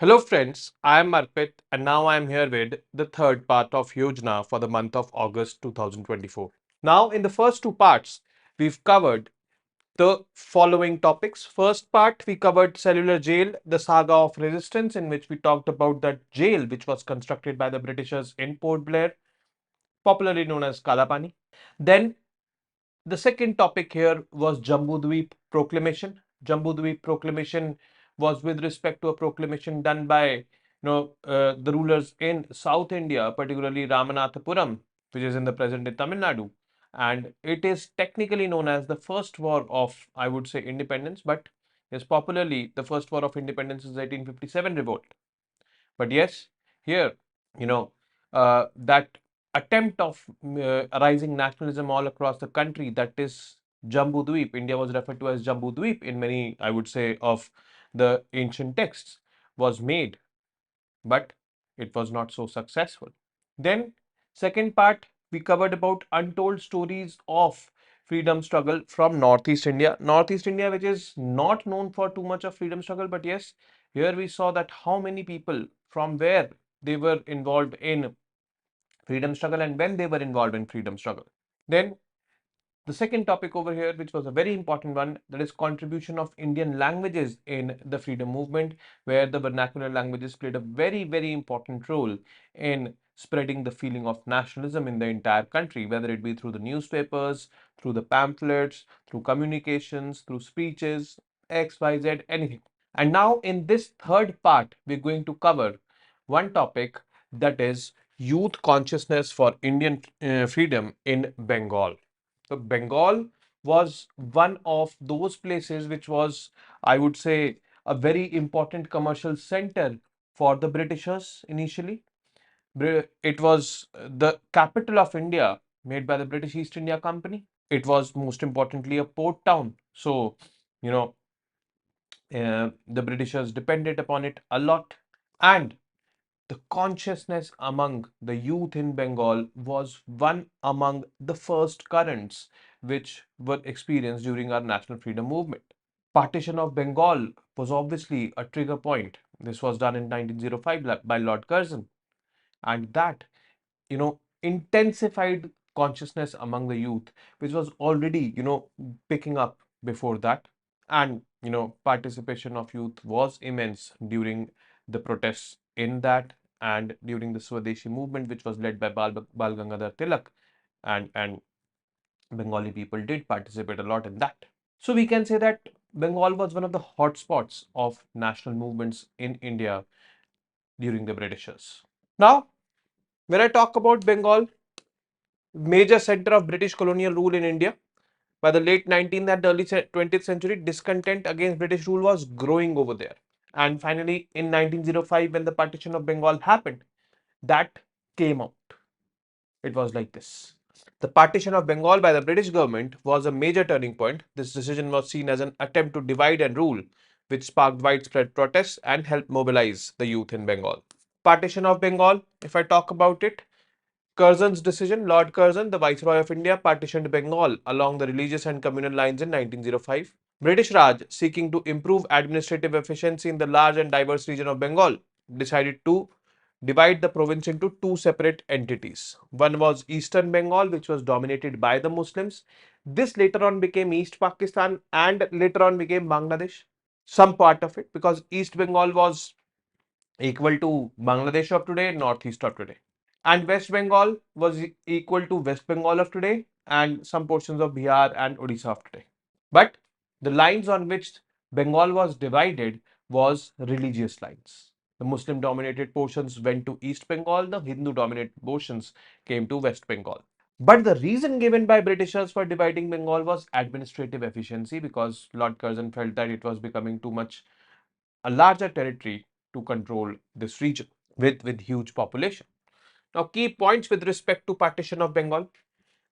Hello friends, I am Arpit and now I am here with the third part of Yojana for the month of August 2024. Now in the first two parts, we've covered the following topics. First part, we covered cellular jail, the saga of resistance, in which we talked about that jail which was constructed by the Britishers in Port Blair, popularly known as Kalapani. Then the second topic here was Jambudweep Proclamation. Jambudweep Proclamation was with respect to a proclamation done by the rulers in South India, particularly Ramanathapuram, which is in the present day Tamil Nadu. And it is technically known as the first war of, I would say, independence, but yes, popularly the first war of independence is 1857 revolt. But yes, here, you know, that attempt of arising nationalism all across the country, that is Jambu Dweep. India was referred to as Jambu Dweep in many, I would say, of the ancient texts, was made, but it was not so successful. Then, second part, we covered about untold stories of freedom struggle from Northeast India. Northeast India, which is not known for too much of freedom struggle, but yes, here we saw that how many people from where they were involved in freedom struggle and when they were involved in freedom struggle. Then the second topic over here, which was a very important one, that is contribution of Indian languages in the freedom movement, where the vernacular languages played a very, very important role in spreading the feeling of nationalism in the entire country, whether it be through the newspapers, through the pamphlets, through communications, through speeches, X, Y, Z, anything. And now in this third part, we're going to cover one topic, that is youth consciousness for Indian freedom in Bengal. So Bengal was one of those places which was, I would say, a very important commercial center for the Britishers initially. It was the capital of India, made by the British East India Company. It was most importantly a port town. So, you know, the Britishers depended upon it a lot. And the consciousness among the youth in Bengal was one among the first currents which were experienced during our national freedom movement. Partition of Bengal was obviously a trigger point. This was done in 1905 by Lord Curzon, and that, intensified consciousness among the youth, which was already, picking up before that. And, participation of youth was immense during the protests in that and during the Swadeshi movement, which was led by Bal Gangadhar Tilak. And Bengali people did participate a lot in that. So we can say that Bengal was one of the hotspots of national movements in India during the Britishers. Now, when I talk about Bengal, major center of British colonial rule in India, by the late 19th and early 20th century, discontent against British rule was growing over there. And finally, in 1905, when the partition of Bengal happened, that came out. It was like this. The partition of Bengal by the British government was a major turning point. This decision was seen as an attempt to divide and rule, which sparked widespread protests and helped mobilize the youth in Bengal. Partition of Bengal, if I talk about it, Curzon's decision, Lord Curzon, the Viceroy of India, partitioned Bengal along the religious and communal lines in 1905. British Raj, seeking to improve administrative efficiency in the large and diverse region of Bengal, decided to divide the province into two separate entities. One was Eastern Bengal, which was dominated by the Muslims. This later on became East Pakistan and later on became Bangladesh. Some part of it, because East Bengal was equal to Bangladesh of today, Northeast of today. And West Bengal was equal to West Bengal of today and some portions of Bihar and Odisha of today. But the lines on which Bengal was divided was religious lines. The Muslim dominated portions went to East Bengal, the Hindu dominated portions came to West Bengal. But the reason given by Britishers for dividing Bengal was administrative efficiency, because Lord Curzon felt that it was becoming too much a larger territory to control this region with huge population. Now, key points with respect to partition of Bengal.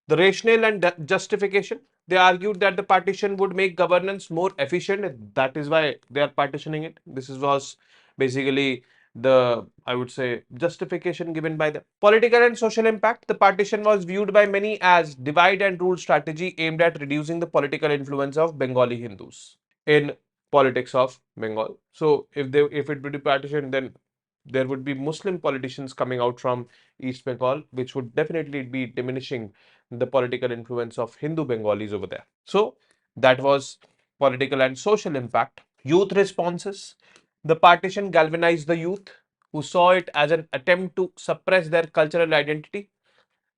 The rationale and justification. They argued that the partition would make governance more efficient. That is why they are partitioning it. This was basically the, I would say, justification given by the political and social impact. The partition was viewed by many as divide and rule strategy aimed at reducing the political influence of Bengali Hindus in politics of Bengal. So if it would be partition, then there would be Muslim politicians coming out from East Bengal, which would definitely be diminishing the political influence of Hindu Bengalis over there. So that was political and social impact. Youth responses. The partition galvanized the youth who saw it as an attempt to suppress their cultural identity.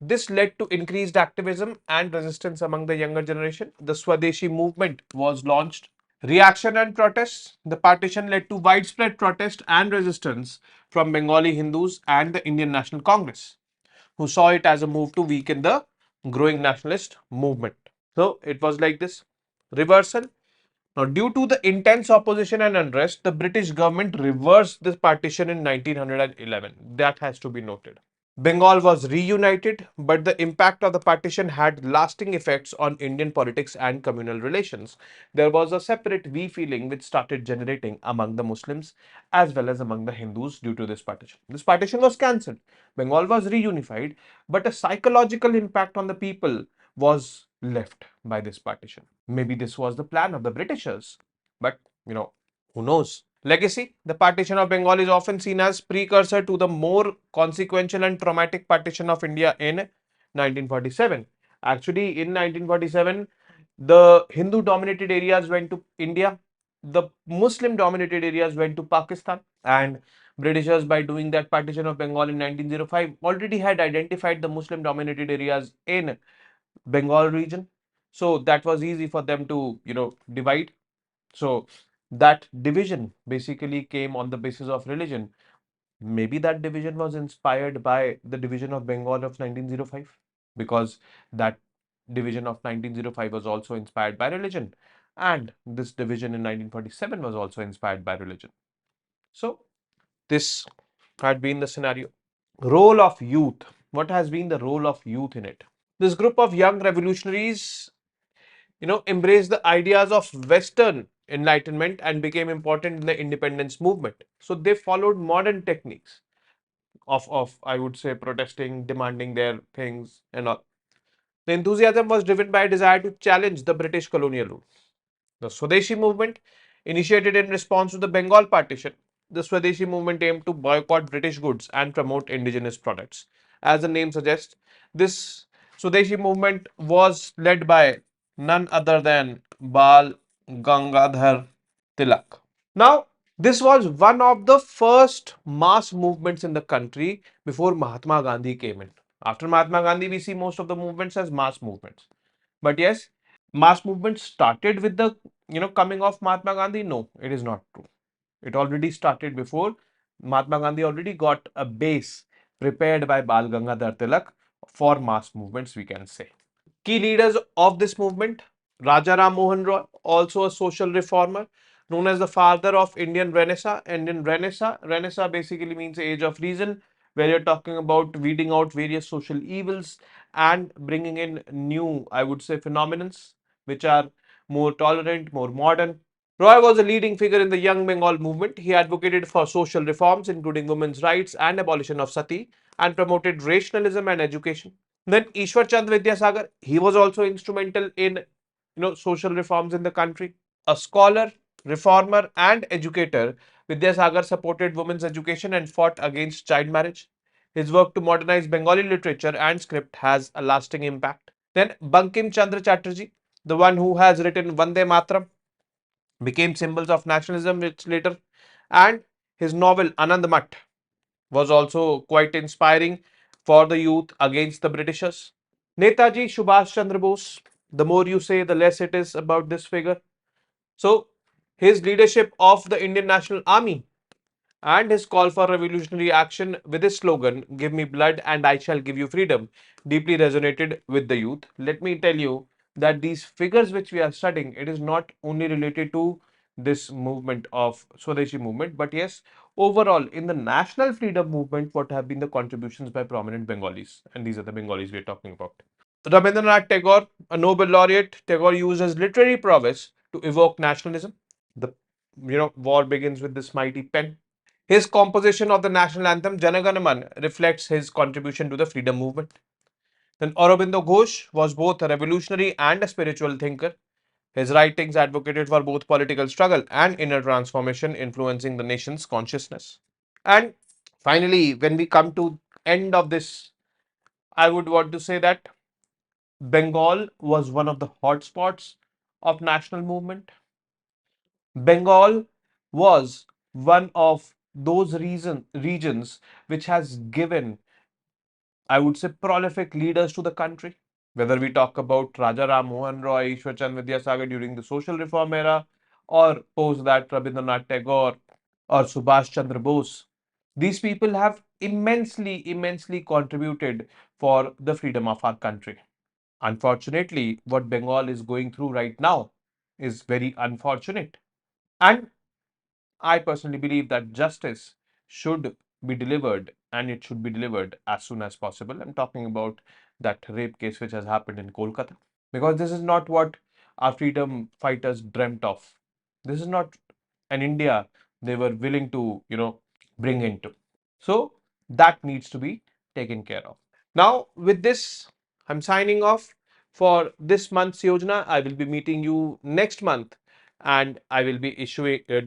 This led to increased activism and resistance among the younger generation. The Swadeshi movement was launched. Reaction and protests. The partition led to widespread protest and resistance from Bengali Hindus and the Indian National Congress, who saw it as a move to weaken the growing nationalist movement. So it was like this. Reversal. Now, due to the intense opposition and unrest, the British government reversed this partition in 1911. That has to be noted. Bengal was reunited, but the impact of the partition had lasting effects on Indian politics and communal relations. There was a separate we feeling which started generating among the Muslims as well as among the Hindus due to this partition. This partition was cancelled. Bengal was reunified, but a psychological impact on the people was left by this partition. Maybe this was the plan of the Britishers, but who knows? Legacy. The partition of Bengal is often seen as precursor to the more consequential and traumatic partition of India in 1947. Actually, in 1947, the Hindu dominated areas went to India, the Muslim dominated areas went to Pakistan, and Britishers, by doing that partition of Bengal in 1905, already had identified the Muslim dominated areas in Bengal region. So that was easy for them to, divide. So that division basically came on the basis of religion. Maybe that division was inspired by the division of Bengal of 1905, because that division of 1905 was also inspired by religion, and this division in 1947 was also inspired by religion. So this had been the scenario. Role of youth. What has been the role of youth in it? This group of young revolutionaries embraced the ideas of Western enlightenment and became important in the independence movement. So they followed modern techniques of I would say protesting, demanding their things and all. The enthusiasm was driven by a desire to challenge the British colonial rule. The Swadeshi movement, initiated in response to the Bengal partition, the Swadeshi movement aimed to boycott British goods and promote indigenous products. As the name suggests, this Swadeshi movement was led by none other than Bal Gangadhar Tilak. Now, this was one of the first mass movements in the country before Mahatma Gandhi came in. After Mahatma Gandhi, we see most of the movements as mass movements. But yes, mass movement started with the coming of Mahatma Gandhi. No, it is not true. It already started before. Mahatma Gandhi already got a base prepared by Bal Gangadhar Tilak for mass movements, we can say. Key leaders of this movement: Raja Ram Mohan Roy, also a social reformer, known as the father of Indian Renaissance. Indian Renaissance basically means age of reason, where you're talking about weeding out various social evils and bringing in new, I would say, phenomenons which are more tolerant, more modern. Roy was a leading figure in the Young Bengal movement. He advocated for social reforms, including women's rights and abolition of sati, and promoted rationalism and education. Then Ishwar Chand Vidyasagar, he was also instrumental in social reforms in the country. A scholar, reformer, and educator, Vidyasagar supported women's education and fought against child marriage. His work to modernize Bengali literature and script has a lasting impact. Then Bankim Chandra Chatterjee, the one who has written Vande Matram, became symbols of nationalism which later, and his novel Anand Math was also quite inspiring for the youth against the Britishers. Netaji Subhash Chandra Bose, the more you say, the less it is about this figure. So, his leadership of the Indian National Army and his call for revolutionary action with his slogan, "Give me blood and I shall give you freedom," deeply resonated with the youth. Let me tell you that these figures which we are studying, it is not only related to this movement of Swadeshi movement, but yes, overall in the national freedom movement, what have been the contributions by prominent Bengalis, and these are the Bengalis we are talking about. Rabindranath Tagore, a Nobel laureate, Tagore used his literary prowess to evoke nationalism. The war begins with this mighty pen. His composition of the national anthem Jana Gana Man reflects his contribution to the freedom movement. Then Aurobindo Ghosh was both a revolutionary and a spiritual thinker. His writings advocated for both political struggle and inner transformation, influencing the nation's consciousness. And finally, when we come to end of this, I would want to say that Bengal was one of the hotspots of national movement. Bengal was one of those regions which has given, I would say, prolific leaders to the country. Whether we talk about Raja Ram Mohan Roy, Ishwar Chand Vidyasagar during the social reform era, or post that Rabindranath Tagore or Subhash Chandra Bose, these people have immensely contributed for the freedom of our country. Unfortunately, what Bengal is going through right now is very unfortunate. And I personally believe that justice should be delivered, and it should be delivered as soon as possible. I'm talking about that rape case which has happened in Kolkata, because this is not what our freedom fighters dreamt of. This is not an India they were willing to, bring into. So that needs to be taken care of. Now, with this, I'm signing off for this month's Yojana. I will be meeting you next month, and I will be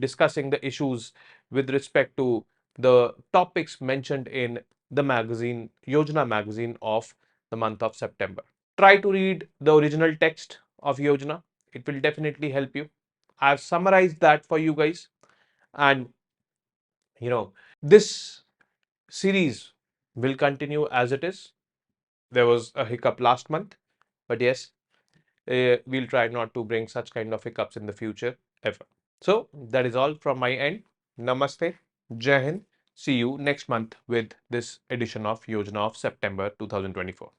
discussing the issues with respect to the topics mentioned in the magazine, Yojana magazine of the month of September. Try to read the original text of Yojana. It will definitely help you. I've summarized that for you guys, and you know, this series will continue as it is. There was a hiccup last month, but yes, we'll try not to bring such kind of hiccups in the future ever. So that is all from my end. Namaste, Jai Hind. See you next month with this edition of Yojana of September 2024.